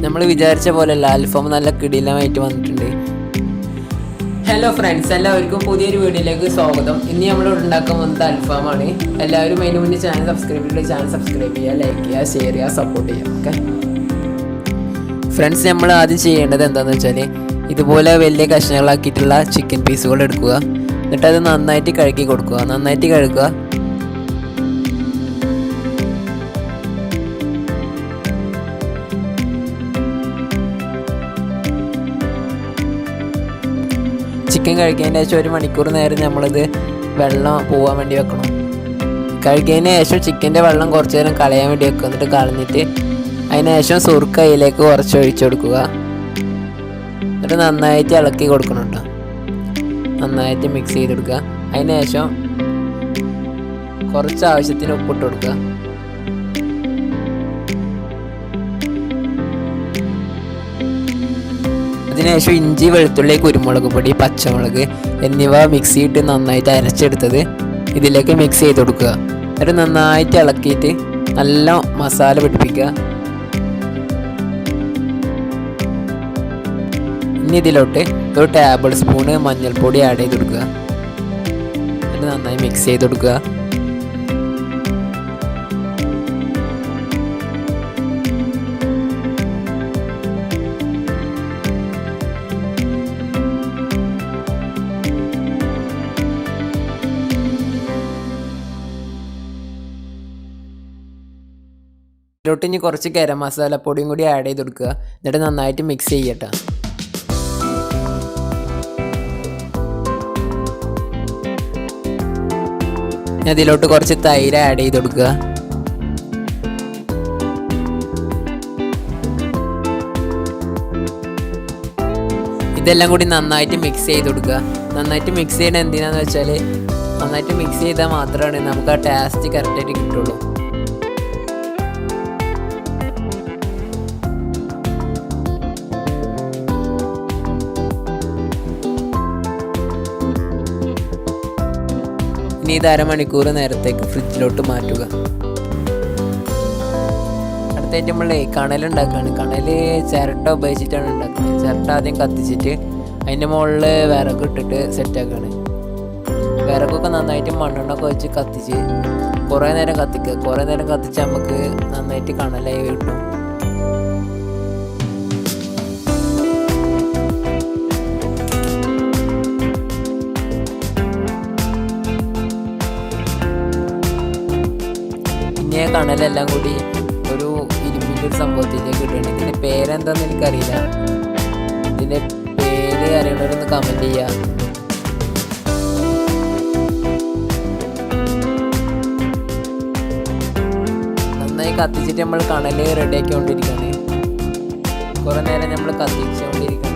നമ്മൾ വിചാരിച്ച പോലെയല്ല, അൽഫാം നല്ല കിടിലമായിട്ട് വന്നിട്ടുണ്ട്. ഹലോ ഫ്രണ്ട്സ്, എല്ലാവർക്കും പുതിയൊരു വീഡിയോയിലേക്ക് സ്വാഗതം. ഇന്ന് നമ്മളിവിടെ ഉണ്ടാക്കാൻ വന്നത് അൽഫാമാണ്. എല്ലാവരും അതിന് മുന്നേ ചാനൽ സബ്സ്ക്രൈബ് ചെയ്യുക, ലൈക്ക് ചെയ്യുക, ഷെയർ ചെയ്യുക, സപ്പോർട്ട് ചെയ്യുക. ഓക്കെ ഫ്രണ്ട്സ്, നമ്മൾ ആദ്യം ചെയ്യേണ്ടത് എന്താണെന്ന് വെച്ചാൽ ഇതുപോലെ വലിയ കഷ്ണങ്ങളാക്കിയിട്ടുള്ള ചിക്കൻ പീസുകൾ എടുക്കുക. എന്നിട്ട് അത് നന്നായിട്ട് കഴുകി കൊടുക്കുക. നന്നായിട്ട് കഴുകുക. ചിക്കൻ കഴുകിയതിന് ശേഷം 1 മണിക്കൂർ നേരം നമ്മളിത് വെള്ളം പോകാൻ വേണ്ടി വെക്കണം. കഴുകിയതിന് ശേഷം ചിക്കൻ്റെ വെള്ളം കുറച്ച് നേരം കളയാൻ വേണ്ടി വെക്കുക. എന്നിട്ട് കളഞ്ഞിട്ട് അതിന് ശേഷം സുർക്ക അതിലേക്ക് കുറച്ച് ഒഴിച്ചു കൊടുക്കുക. എന്നിട്ട് നന്നായിട്ട് ഇളക്കി കൊടുക്കണം കേട്ടോ. നന്നായിട്ട് മിക്സ് ചെയ്ത് കൊടുക്കുക. അതിന് ശേഷം കുറച്ച് ആവശ്യത്തിന് ഉപ്പിട്ട് കൊടുക്കുക. അതിനുശേഷം ഇഞ്ചി, വെളുത്തുള്ളി, കുരുമുളക് പൊടി, പച്ചമുളക് എന്നിവ മിക്സിയിട്ട് നന്നായിട്ട് അരച്ചെടുത്തത് ഇതിലേക്ക് മിക്സ് ചെയ്ത് കൊടുക്കുക. എന്നിട്ട് നന്നായിട്ട് ഇളക്കിയിട്ട് നല്ല മസാല പിടിപ്പിക്കുക. ഇനി ഇതിലോട്ട് 1 ടേബിൾ സ്പൂണ് മഞ്ഞൾപ്പൊടി ആഡ് ചെയ്ത് കൊടുക്കുക. എന്നിട്ട് നന്നായി മിക്സ് ചെയ്ത് കൊടുക്കുക. ഇതിലോട്ട് ഇനി കുറച്ച് ഗരം മസാലപ്പൊടിയും കൂടി ആഡ് ചെയ്ത് കൊടുക്കുക. എന്നിട്ട് നന്നായിട്ട് മിക്സ് ചെയ്യട്ടെ. അതിലോട്ട് കുറച്ച് തൈര് ആഡ് ചെയ്ത് കൊടുക്കുക. ഇതെല്ലാം കൂടി നന്നായിട്ട് മിക്സ് ചെയ്ത് കൊടുക്കുക. നന്നായിട്ട് മിക്സ് ചെയ്യണത് എന്തിനാന്ന് വെച്ചാൽ നന്നായിട്ട് മിക്സ് ചെയ്താൽ മാത്രമാണ് നമുക്ക് ആ ടേസ്റ്റ് കറക്റ്റായിട്ട് കിട്ടുള്ളൂ. ഇനി ഇത് 1/2 മണിക്കൂർ നേരത്തേക്ക് ഫ്രിഡ്ജിലോട്ട് മാറ്റുക. അടുത്തായിട്ട് നമ്മൾ കണലുണ്ടാക്കുകയാണ്. കണൽ ചിരട്ട ഉപയോഗിച്ചിട്ടാണ് ഉണ്ടാക്കുന്നത്. ചിരട്ട ആദ്യം കത്തിച്ചിട്ട് അതിൻ്റെ മുകളിൽ വിറക് ഇട്ടിട്ട് സെറ്റാക്കുകയാണ്. വിറകൊക്കെ നന്നായിട്ട് മണ്ണെണ്ണൊക്കെ വെച്ച് കത്തിച്ച് കുറേ നേരം കത്തിക്കുക. കുറേ നേരം കത്തിച്ച് നമുക്ക് നന്നായിട്ട് കണലായി കിട്ടും. കണലെല്ലാം കൂടി ഒരു ഇരുമ്പിൻ്റെ ഒരു സംഭവത്തിലേക്ക് ഇട്ടിട്ടുണ്ട്. ഇതിൻ്റെ പേരെന്താണെന്ന് എനിക്കറിയില്ല. ഇതിൻ്റെ പേര് അറിയണവരൊന്ന് കമൻറ്റ് ചെയ്യുക. നന്നായി കത്തിച്ചിട്ട് നമ്മൾ കണൽ റെഡിയാക്കിക്കൊണ്ടിരിക്കുകയാണ്. കുറേ നേരം നമ്മൾ കത്തിച്ചുകൊണ്ടിരിക്കുകയാണ്.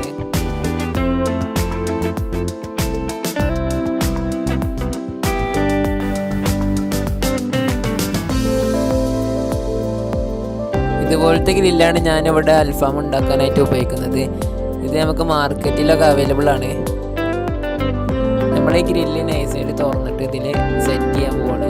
ഇതുപോലത്തെ ഗ്രില്ലാണ് ഞാനിവിടെ അൽഫാം ഉണ്ടാക്കാനായിട്ട് ഉപയോഗിക്കുന്നത്. ഇത് നമുക്ക് മാർക്കറ്റിലൊക്കെ അവൈലബിൾ ആണ്. നമ്മൾ ഈ ഗ്രില്ല് നൈസായിട്ട് തുറന്നിട്ട് ഇതിൽ സെറ്റ് ചെയ്യാൻ പോവാണ്.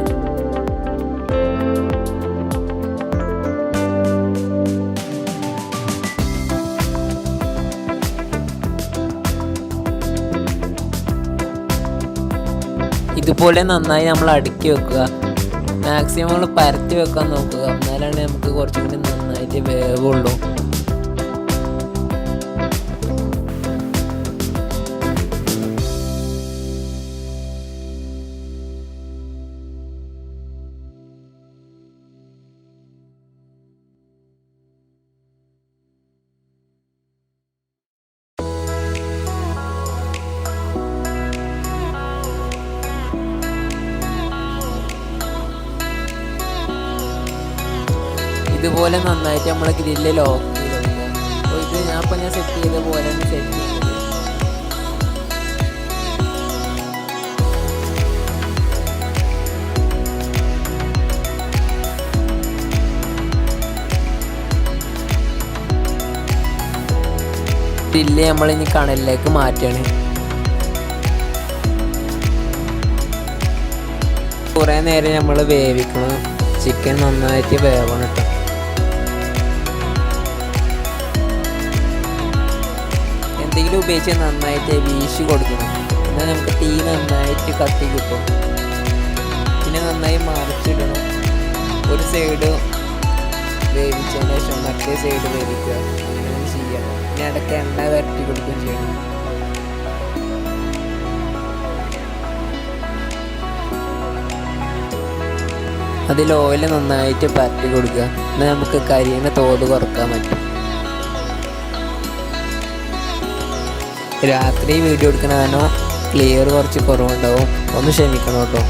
ഇതുപോലെ നന്നായി നമ്മൾ അടുക്കി വെക്കുക. മാക്സിമം നമ്മൾ പരത്തി വെക്കാൻ നോക്കുക. എന്നാലാണ് നമുക്ക് കുറച്ചും കൂടി നന്നായിട്ട് വേവുള്ളൂ. ഇതുപോലെ നന്നായിട്ട് നമ്മൾ ഗ്രില്ല് ലോക്ക് ചെയ്ത് കൊടുക്കുക. അപ്പോൾ ഇത് ഞാൻ സെറ്റ് ചെയ്ത പോലെ സെറ്റ് ചെയ്യുന്നത്. ഗ്രില്ല് നമ്മളിനി കണലിലേക്ക് മാറ്റുകയാണ്. കുറേ നേരം നമ്മൾ വേവിക്കണം. ചിക്കൻ നന്നായിട്ട് വേവണം കേട്ടോ. ഓയിൽ ഉപയോഗിച്ച് നന്നായിട്ട് വീശി കൊടുക്കണം. എന്നാൽ നമുക്ക് തീ നന്നായിട്ട് കത്തി കിട്ടും. പിന്നെ നന്നായി മറിച്ചിടണം. ഒരു സൈഡ് വേവിച്ചതിന് ശേഷം മറ്റേ സൈഡ് വേവിക്കുക. അങ്ങനെ ചെയ്യണം. പിന്നെ ഇടയ്ക്ക് എണ്ണ വരട്ടി കൊടുക്കുകയും ചെയ്യണം. അതിൽ ഓയിൽ നന്നായിട്ട് പരട്ടി കൊടുക്കുക. എന്നാൽ നമുക്ക് കരിയുടെ തോത് കുറക്കാൻ പറ്റും. രാത്രി വീഡിയോ എടുക്കണതാണോ ക്ലിയർ കുറച്ച് കുറവുണ്ടാവും, ഒന്ന് ക്ഷമിക്കണം കേട്ടോ.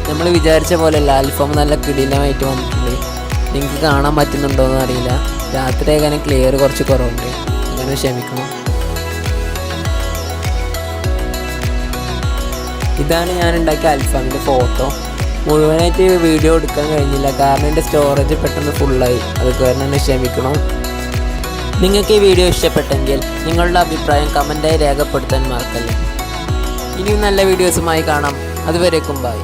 നമ്മൾ വിചാരിച്ച പോലെയല്ല, അൽഫാം നല്ല കിടിലമായിട്ട് വന്നിട്ടുണ്ട്. നിങ്ങൾക്ക് കാണാൻ പറ്റുന്നുണ്ടോയെന്ന് അറിയില്ല. രാത്രി ആകാനും ക്ലിയർ കുറച്ച് കുറവുണ്ട്, അങ്ങനെ ക്ഷമിക്കണം. ഇതാണ് ഞാൻ ഉണ്ടാക്കിയ അൽഫാമിൻ്റെ ഫോട്ടോ. മുഴുവനായിട്ട് വീഡിയോ എടുക്കാൻ കഴിഞ്ഞില്ല, കാരണം എൻ്റെ സ്റ്റോറേജ് പെട്ടെന്ന് ഫുള്ളായി. അത് കാരണം ക്ഷമിക്കണം. നിങ്ങൾക്ക് ഈ വീഡിയോ ഇഷ്ടപ്പെട്ടെങ്കിൽ നിങ്ങളുടെ അഭിപ്രായം കമൻറ്റായി രേഖപ്പെടുത്താൻ മറക്കല്ലേ. ഇനിയും നല്ല വീഡിയോസുമായി കാണാം. അതുവരേക്കും ബൈ.